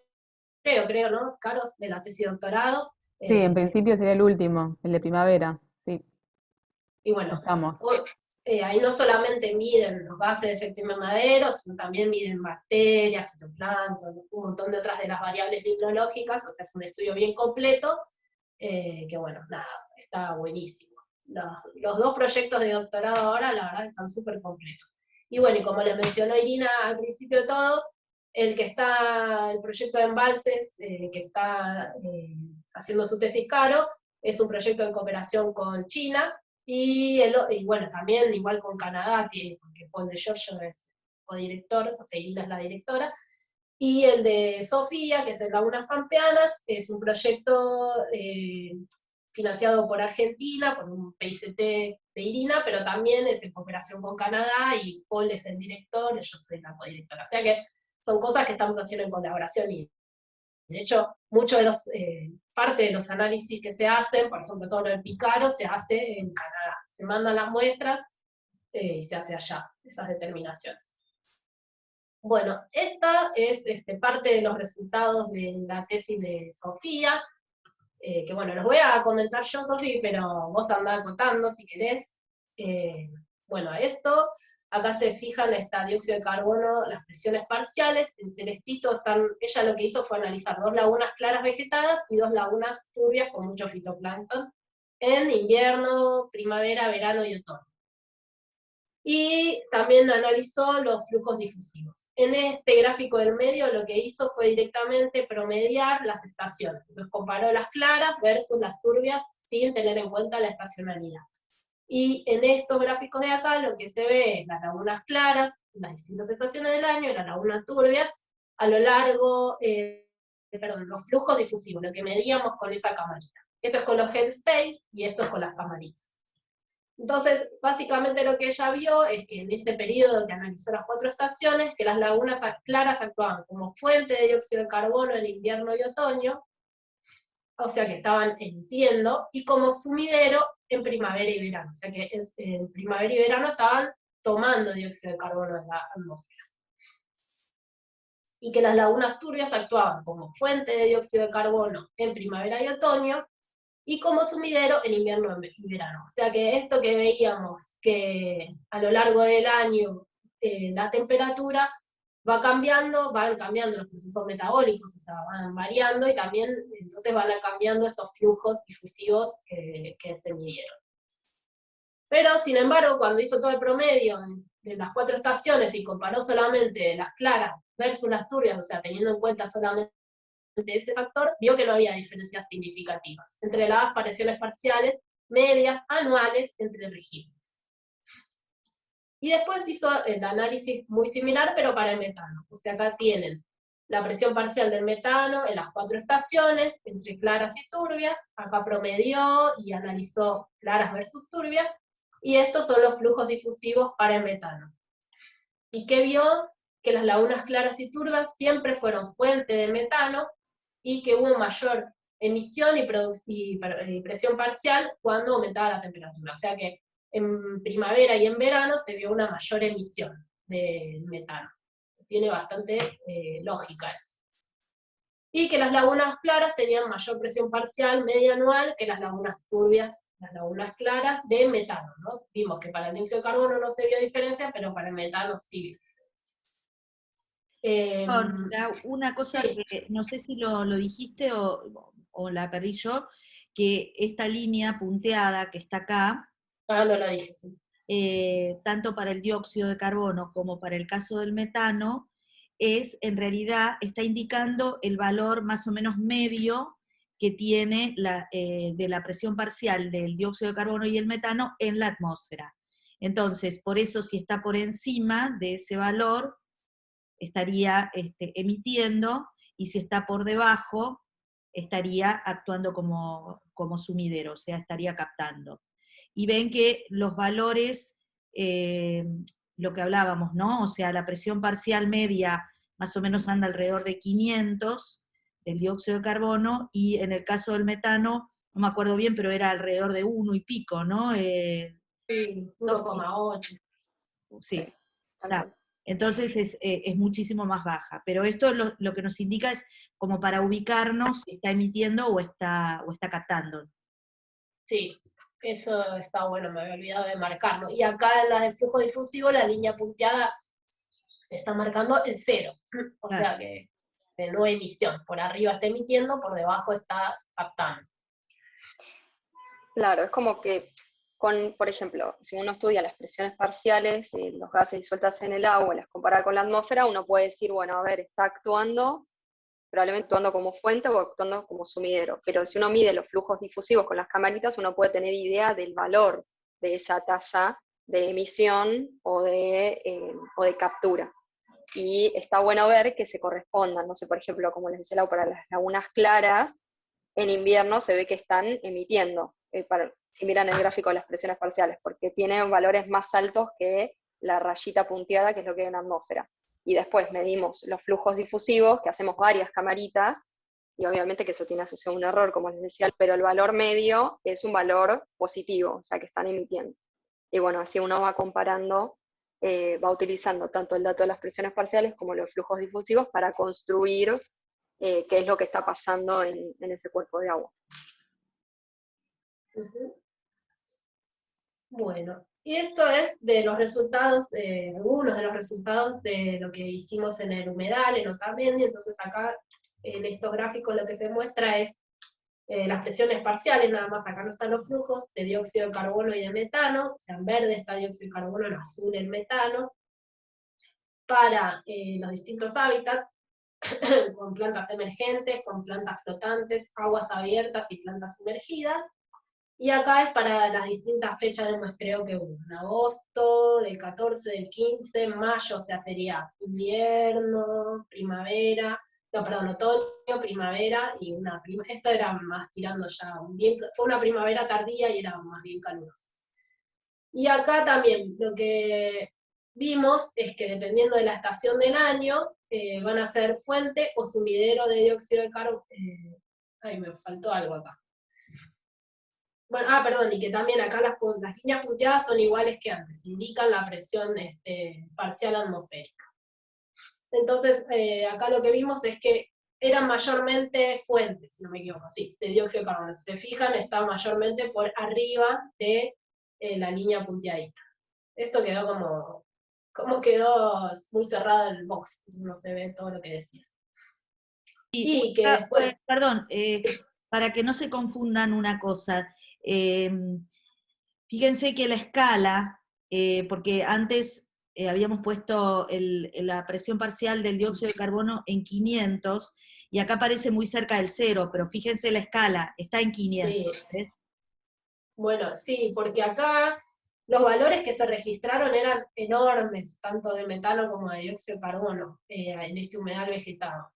creo, ¿no, Caro? De la tesis de doctorado. Sí, en principio sería el último, el de primavera, sí. Y bueno, estamos. Ahí no solamente miden los gases de efecto invernadero, sino también miden bacterias, fitoplancton, un montón de otras de las variables limnológicas, o sea, es un estudio bien completo, que bueno, nada, está buenísimo. Los 2 proyectos de doctorado ahora, la verdad, están súper completos. Y bueno, y como les mencionó Irina al principio de todo, el proyecto de embalses, que está haciendo su tesis Caro, es un proyecto en cooperación con China, Y bueno, también igual con Canadá, porque Paul de Giorgio es codirector, o sea, Irina es la directora, y el de Sofía, que es en Lagunas Pampeanas, es un proyecto financiado por Argentina, por un PICT de Irina, pero también es en cooperación con Canadá, y Paul es el director, y yo soy la codirectora. O sea que son cosas que estamos haciendo en colaboración, y de hecho, parte de los análisis que se hacen, por ejemplo, todo lo del pícaro, se hace en Canadá. Se mandan las muestras y se hace allá, esas determinaciones. Bueno, esta es parte de los resultados de la tesis de Sofía, que bueno, los voy a comentar yo, Sofía, pero vos andá acotando si querés. Bueno, acá se fijan esta dióxido de carbono, las presiones parciales, en celestito ella lo que hizo fue analizar 2 lagunas claras vegetadas y 2 lagunas turbias con mucho fitoplancton, en invierno, primavera, verano y otoño. Y también analizó los flujos difusivos. En este gráfico del medio lo que hizo fue directamente promediar las estaciones. Entonces comparó las claras versus las turbias sin tener en cuenta la estacionalidad. Y en estos gráficos de acá lo que se ve es las lagunas claras, las distintas estaciones del año, y las lagunas turbias, a lo largo, los flujos difusivos, lo que medíamos con esa camarita. Esto es con los headspace y esto es con las camaritas. Entonces, básicamente lo que ella vio es que en ese periodo que analizó las 4 estaciones, que las lagunas claras actuaban como fuente de dióxido de carbono en invierno y otoño, o sea que estaban emitiendo, y como sumidero en primavera y verano, o sea que en primavera y verano estaban tomando dióxido de carbono de la atmósfera. Y que las lagunas turbias actuaban como fuente de dióxido de carbono en primavera y otoño, y como sumidero en invierno y verano. O sea que esto que veíamos, que a lo largo del año la temperatura van cambiando los procesos metabólicos, o sea, van variando, y también entonces van cambiando estos flujos difusivos que se midieron. Pero, sin embargo, cuando hizo todo el promedio de las 4 estaciones y comparó solamente las claras versus las turbias, o sea, teniendo en cuenta solamente de ese factor, vio que no había diferencias significativas entre las variaciones parciales medias anuales entre regímenes. Y después hizo el análisis muy similar, pero para el metano. O sea, acá tienen la presión parcial del metano en las 4 estaciones, entre claras y turbias. Acá promedió y analizó claras versus turbias, y estos son los flujos difusivos para el metano. ¿Y qué vio? Que las lagunas claras y turbias siempre fueron fuente de metano, y que hubo mayor emisión y presión parcial cuando aumentaba la temperatura. O sea que en primavera y en verano se vio una mayor emisión de metano. Tiene bastante lógica eso. Y que las lagunas claras tenían mayor presión parcial media anual que las lagunas turbias, las lagunas claras de metano, ¿no? Vimos que para el dióxido de carbono no se vio diferencia, pero para el metano sí. Una cosa que no sé si lo dijiste o la perdí yo, que esta línea punteada que está acá, no la dije, sí. Tanto para el dióxido de carbono como para el caso del metano, en realidad está indicando el valor más o menos medio que tiene de la presión parcial del dióxido de carbono y el metano en la atmósfera. Entonces, por eso si está por encima de ese valor, estaría emitiendo, y si está por debajo, estaría actuando como sumidero, o sea, estaría captando. Y ven que los valores, lo que hablábamos, ¿no? O sea, la presión parcial media más o menos anda alrededor de 500 del dióxido de carbono, y en el caso del metano, no me acuerdo bien, pero era alrededor de 1 y pico, ¿no? Sí, 1,8. Sí, está. Entonces es muchísimo más baja. Pero esto lo que nos indica es como para ubicarnos si está emitiendo o está captando. Sí, eso está bueno, me había olvidado de marcarlo. Y acá en las de flujo difusivo, la línea punteada está marcando el 0. O sea que de no emisión. Por arriba está emitiendo, por debajo está captando. Claro, es como que por ejemplo, si uno estudia las presiones parciales, los gases disueltos en el agua, las compara con la atmósfera, uno puede decir, bueno, a ver, está actuando, probablemente actuando como fuente o actuando como sumidero. Pero si uno mide los flujos difusivos con las camaritas, uno puede tener idea del valor de esa tasa de emisión o de captura. Y está bueno ver que se correspondan, no sé, por ejemplo, como les decía, para las lagunas claras, en invierno se ve que están emitiendo, si miran el gráfico de las presiones parciales, porque tienen valores más altos que la rayita punteada, que es lo que hay en la atmósfera. Y después medimos los flujos difusivos, que hacemos varias camaritas, y obviamente que eso tiene asociado a un error, como les decía, pero el valor medio es un valor positivo, o sea que están emitiendo. Y bueno, así uno va comparando, va utilizando tanto el dato de las presiones parciales como los flujos difusivos para construir qué es lo que está pasando en ese cuerpo de agua. Bueno, y esto es de los resultados, algunos de los resultados de lo que hicimos en el humedal, en Otamendi. Entonces acá en estos gráficos lo que se muestra es las presiones parciales, nada más. Acá no están los flujos de dióxido de carbono y de metano, o sea, en verde está dióxido de carbono, en azul el metano, para los distintos hábitats, con plantas emergentes, con plantas flotantes, aguas abiertas y plantas sumergidas. Y acá es para las distintas fechas de muestreo que hubo. En agosto, del 14, del 15, mayo, o sea, sería invierno, primavera, no, perdón, otoño, primavera y una primavera. Esta era más tirando ya, fue una primavera tardía y era más bien calurosa. Y acá también lo que vimos es que dependiendo de la estación del año, van a ser fuente o sumidero de dióxido de carbono. Ay, me faltó algo acá. Bueno, perdón, y que también acá las líneas punteadas son iguales que antes, indican la presión parcial atmosférica. Entonces, acá lo que vimos es que eran mayormente fuentes, si no me equivoco, sí, de dióxido de carbono. Si se fijan, está mayormente por arriba de la línea punteadita. Esto quedó como quedó muy cerrado el box, no se ve todo lo que decía. Y que después... Perdón, para que no se confundan una cosa, fíjense que la escala, porque antes habíamos puesto la presión parcial del dióxido de carbono en 500, y acá aparece muy cerca del 0, pero fíjense la escala, está en 500. Sí. Bueno, sí, porque acá los valores que se registraron eran enormes, tanto de metano como de dióxido de carbono, en este humedal vegetado.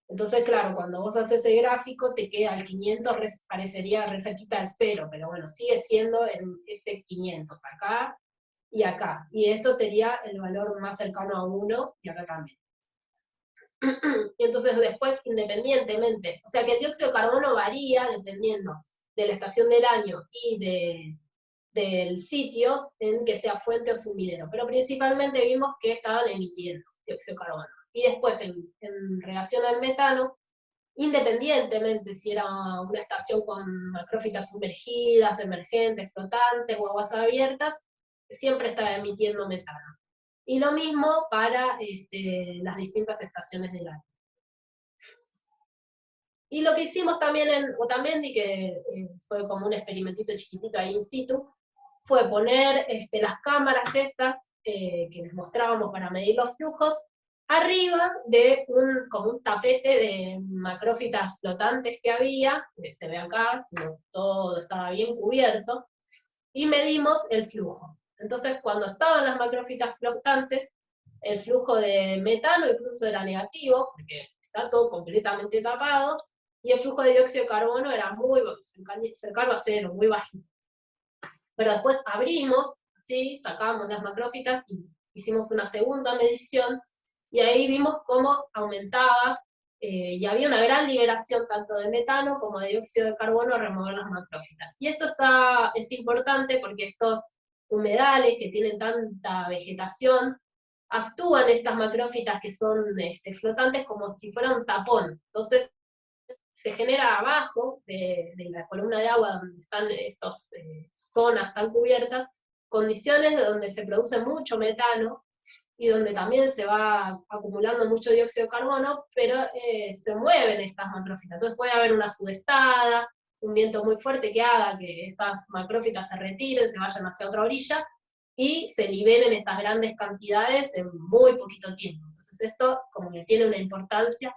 Entonces, claro, cuando vos haces el gráfico, te queda el 500, parecería re cerquita del 0, pero bueno, sigue siendo ese 500 acá y acá. Y esto sería el valor más cercano a 1, y acá también. Y entonces después, independientemente, o sea que el dióxido de carbono varía dependiendo de la estación del año y del sitio en que sea fuente o sumidero, pero principalmente vimos que estaban emitiendo dióxido de carbono. Y después, en relación al metano, independientemente si era una estación con macrófitas sumergidas, emergentes, flotantes o aguas abiertas, siempre estaba emitiendo metano. Y lo mismo para las distintas estaciones del año. Y lo que hicimos también en Otamendi, que fue como un experimentito chiquitito ahí in situ, fue poner las cámaras estas que les mostrábamos para medir los flujos, arriba de como un tapete de macrófitas flotantes que había, que se ve acá, todo estaba bien cubierto, y medimos el flujo. Entonces, cuando estaban las macrófitas flotantes, el flujo de metano incluso era negativo, porque está todo completamente tapado, y el flujo de dióxido de carbono era muy cercano a 0, muy bajito. Pero después abrimos, ¿sí? Sacamos las macrófitas y hicimos una segunda medición, y ahí vimos cómo aumentaba, y había una gran liberación tanto de metano como de dióxido de carbono al remover las macrófitas. Y esto es importante porque estos humedales que tienen tanta vegetación, actúan estas macrófitas que son flotantes como si fuera un tapón. Entonces se genera abajo de la columna de agua donde están estas zonas tan cubiertas, condiciones donde se produce mucho metano, y donde también se va acumulando mucho dióxido de carbono, pero se mueven estas macrófitas. Entonces puede haber una sudestada, un viento muy fuerte que haga que estas macrófitas se retiren, se vayan hacia otra orilla, y se liberen estas grandes cantidades en muy poquito tiempo. Entonces esto como que tiene una importancia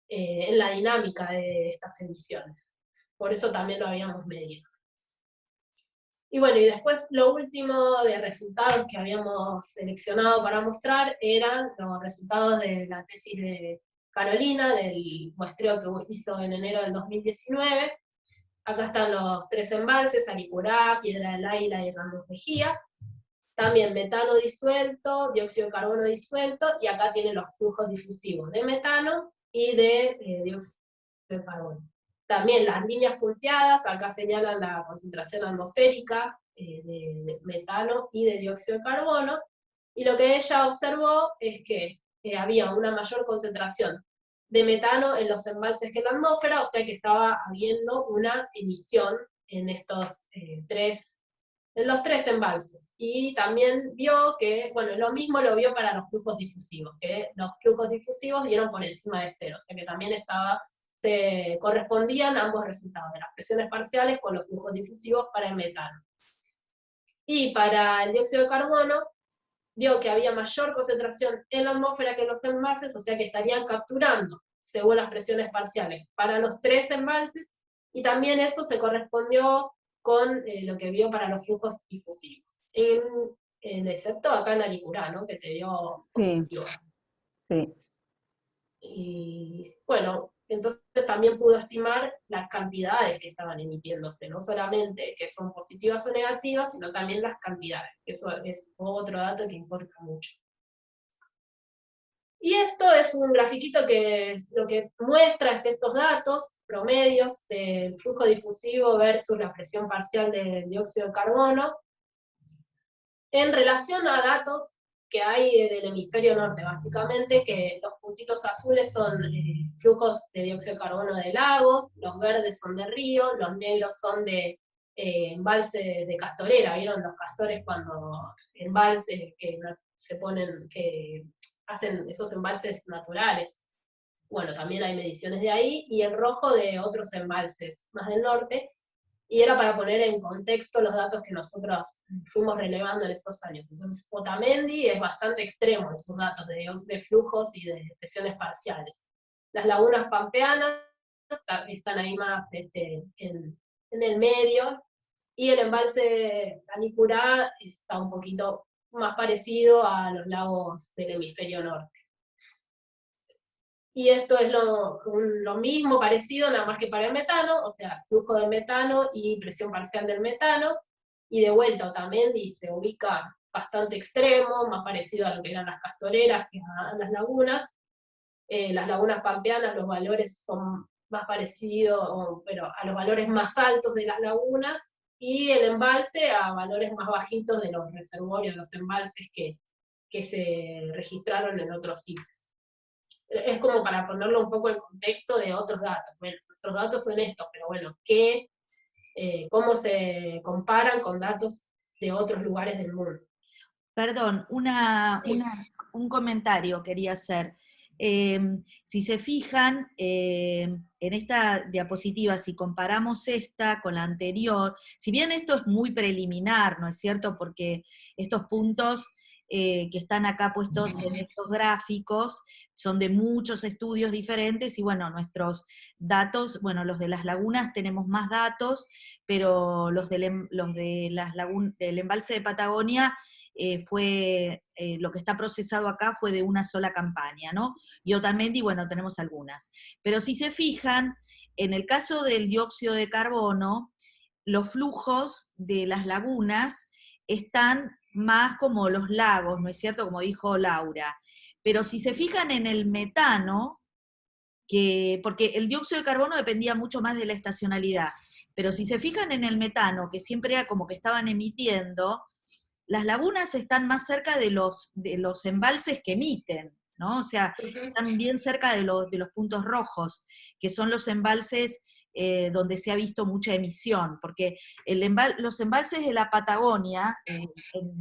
en la dinámica de estas emisiones. Por eso también lo habíamos medido. Y bueno, y después lo último de resultados que habíamos seleccionado para mostrar eran los resultados de la tesis de Carolina, del muestreo que hizo en enero del 2019. Acá están los 3 embalses, Aricurá, Piedra del Águila y Ramos Mejía. También metano disuelto, dióxido de carbono disuelto, y acá tienen los flujos difusivos de metano y de dióxido de carbono. También las líneas punteadas, acá señalan la concentración atmosférica de metano y de dióxido de carbono, y lo que ella observó es que había una mayor concentración de metano en los embalses que en la atmósfera, o sea que estaba habiendo una emisión en estos en los 3 embalses. Y también vio que, bueno, lo mismo lo vio para los flujos difusivos, que los flujos difusivos dieron por encima de 0, o sea que también se correspondían ambos resultados, de las presiones parciales con los flujos difusivos para el metano. Y para el dióxido de carbono, vio que había mayor concentración en la atmósfera que en los embalses, o sea que estarían capturando, según las presiones parciales, para los 3 embalses, y también eso se correspondió con lo que vio para los flujos difusivos. Excepto acá en Aricurá, ¿no? Que te dio positivo. Sí. Y bueno, entonces también pudo estimar las cantidades que estaban emitiéndose, no solamente que son positivas o negativas, sino también las cantidades. Eso es otro dato que importa mucho. Y esto es un grafiquito que lo que muestra es estos datos promedios del flujo difusivo versus la presión parcial del dióxido de carbono, en relación a datos que hay del hemisferio norte, básicamente, que los puntitos azules son flujos de dióxido de carbono de lagos, los verdes son de río, los negros son de embalse de castorera. ¿Vieron los castores cuando embalse que se ponen, que hacen esos embalses naturales? Bueno, también hay mediciones de ahí, y el rojo de otros embalses más del norte, y era para poner en contexto los datos que nosotros fuimos relevando en estos años. Entonces, Otamendi es bastante extremo en sus datos de flujos y de presiones parciales. Las lagunas pampeanas están ahí más en el medio, y el embalse Anicurá está un poquito más parecido a los lagos del hemisferio norte. Y esto es lo mismo, parecido, nada más que para el metano, o sea, flujo de metano y presión parcial del metano, y de vuelta Otamendi se ubica bastante extremo, más parecido a lo que eran las castoreras que a las lagunas. Las lagunas pampeanas, los valores son más parecidos, pero a los valores más altos de las lagunas, y el embalse a valores más bajitos de los reservorios, los embalses que se registraron en otros sitios. Es como para ponerlo un poco en contexto de otros datos. Bueno, nuestros datos son estos, pero bueno, ¿cómo se comparan con datos de otros lugares del mundo? Perdón, un comentario quería hacer. Si se fijan, en esta diapositiva, si comparamos esta con la anterior, si bien esto es muy preliminar, ¿no es cierto? Porque estos puntos que están acá puestos en estos gráficos son de muchos estudios diferentes, y bueno, nuestros datos, bueno, los de las lagunas tenemos más datos, pero los del embalse de Patagonia lo que está procesado acá fue de una sola campaña, ¿no? Y Otamendi, bueno, tenemos algunas. Pero si se fijan, en el caso del dióxido de carbono, los flujos de las lagunas están más como los lagos, ¿no es cierto? Como dijo Laura. Pero si se fijan en el metano, porque el dióxido de carbono dependía mucho más de la estacionalidad, pero si se fijan en el metano, que siempre era como que estaban emitiendo, las lagunas están más cerca de los embalses que emiten, ¿no? O sea, están bien cerca de los puntos rojos, que son los embalses donde se ha visto mucha emisión, porque los embalses de la Patagonia, en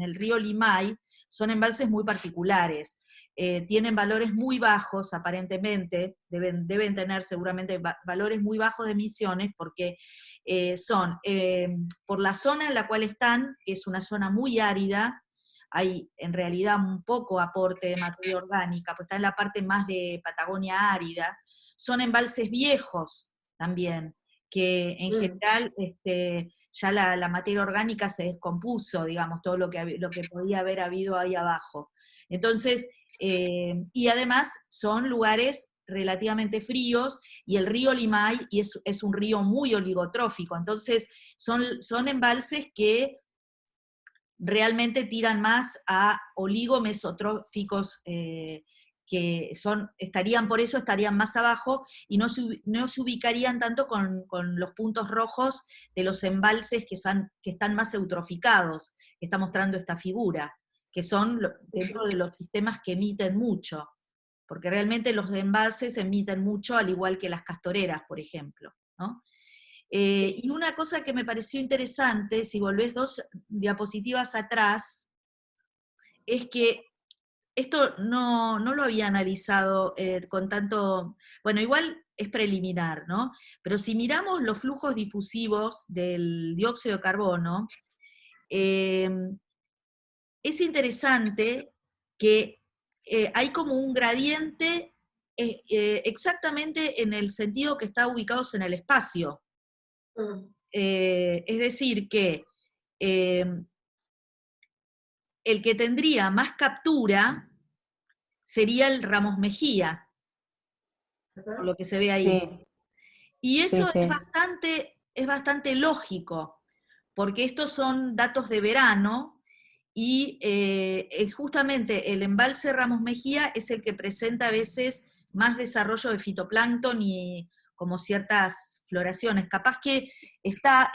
el río Limay, son embalses muy particulares. Tienen valores muy bajos, aparentemente, deben tener seguramente valores muy bajos de emisiones, porque son, por la zona en la cual están, que es una zona muy árida, hay en realidad un poco aporte de materia orgánica, pues está en la parte más de Patagonia árida, son embalses viejos también, que en general ya la materia orgánica se descompuso, digamos, todo lo que podía haber habido ahí abajo. Entonces, y además son lugares relativamente fríos, y el río Limay es un río muy oligotrófico, entonces son embalses que realmente tiran más a oligomesotróficos, que estarían más abajo, y no se ubicarían tanto con los puntos rojos de los embalses que están más eutroficados, que está mostrando esta figura, que son dentro de los sistemas que emiten mucho, porque realmente los embalses emiten mucho, al igual que las castoreras, por ejemplo, ¿no? Y una cosa que me pareció interesante, si volvés 2 diapositivas atrás, es que esto no lo había analizado con tanto, bueno, igual es preliminar, ¿no? Pero si miramos los flujos difusivos del dióxido de carbono, es interesante que hay como un gradiente exactamente en el sentido que está ubicados en el espacio. Es decir, que el que tendría más captura sería el Ramos Mejía, por lo que se ve ahí. Sí, Y eso sí. es bastante lógico, porque estos son datos de verano, y justamente el embalse Ramos Mejía es el que presenta a veces más desarrollo de fitoplancton y como ciertas floraciones. Capaz que está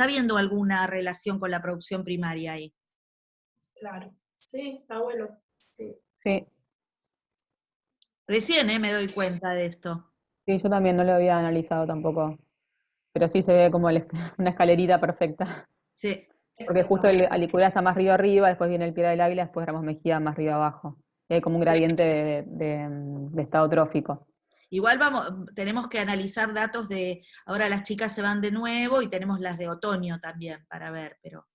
viendo alguna relación con la producción primaria ahí. Claro, sí, está bueno. Sí. Sí, Recién me doy cuenta de esto. sí, yo también no lo había analizado tampoco, pero sí se ve como una escalerita perfecta, Sí. porque justo el Aliculá está más río arriba, después viene el Piedra del Águila, después Ramos Mejía más río abajo, y hay como un gradiente de estado trófico. Igual tenemos que analizar datos ahora las chicas se van de nuevo, y tenemos las de otoño también para ver, pero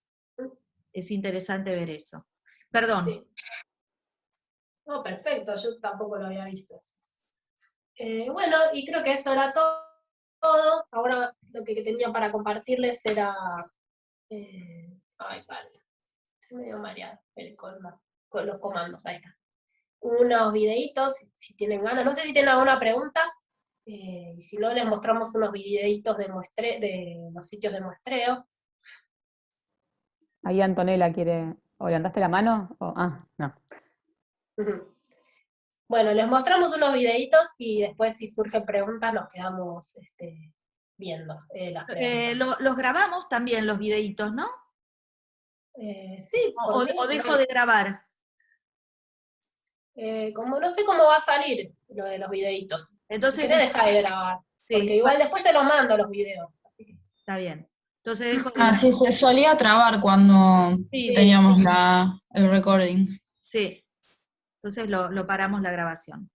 es interesante ver eso. Perdón. Sí. No, perfecto, yo tampoco lo había visto. Bueno, y creo que eso era todo. Ahora lo que tenía para compartirles era... ay, vale. Me dio mareado con los comandos, ahí está. Unos videitos, si tienen ganas. No sé si tienen alguna pregunta. Y si no, les mostramos unos videitos de los sitios de muestreo. Ahí Antonella quiere... ¿O levantaste la mano? No. Bueno, les mostramos unos videitos y después si surgen preguntas nos quedamos viendo las preguntas. Los grabamos también los videitos, ¿no? Sí. O dejo de grabar. Como no sé cómo va a salir lo de los videitos. Entonces, si querés dejar de grabar. Sí. Porque igual después se los mando los videos. Así que... Está bien. Entonces dejo de sí, se solía trabar cuando teníamos el recording. Sí. Entonces lo paramos la grabación.